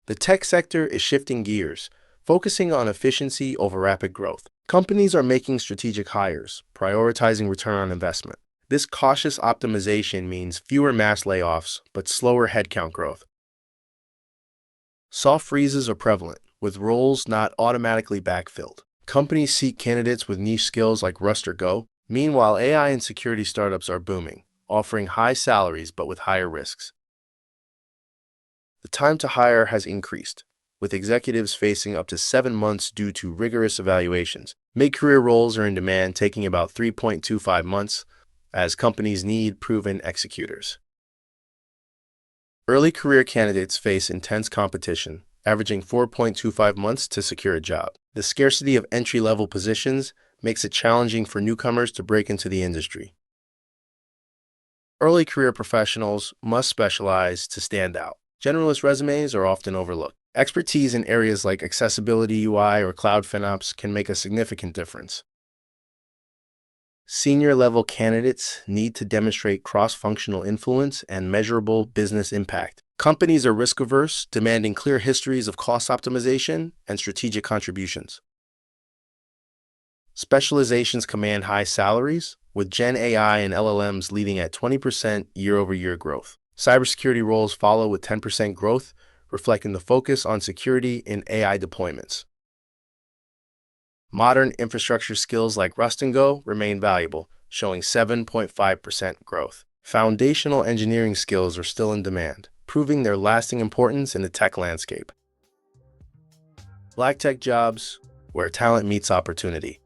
The tech sector is shifting gears, focusing on efficiency over rapid growth. Companies are making strategic hires, prioritizing return on investment. This cautious optimization means fewer mass layoffs, but slower headcount growth. Soft freezes are prevalent, with roles not automatically backfilled. Companies seek candidates with niche skills like Rust or Go. Meanwhile, AI and security startups are booming, offering high salaries but with higher risks. The time to hire has increased, with executives facing up to 7 months due to rigorous evaluations. Mid-career roles are in demand, taking about 3.25 months, as companies need proven executors. Early career candidates face intense competition, averaging 4.25 months to secure a job. The scarcity of entry-level positions makes it challenging for newcomers to break into the industry. Early career professionals must specialize to stand out. Generalist resumes are often overlooked. Expertise in areas like accessibility UI or cloud FinOps can make a significant difference. Senior-level candidates need to demonstrate cross-functional influence and measurable business impact. Companies are risk-averse, demanding clear histories of cost optimization and strategic contributions. Specializations command high salaries, with Gen AI and LLMs leading at 20% year-over-year growth. Cybersecurity roles follow with 10% growth, reflecting the focus on security in AI deployments. Modern infrastructure skills like Rust and Go remain valuable, showing 7.5% growth. Foundational engineering skills are still in demand, proving their lasting importance in the tech landscape. Black tech jobs, where talent meets opportunity.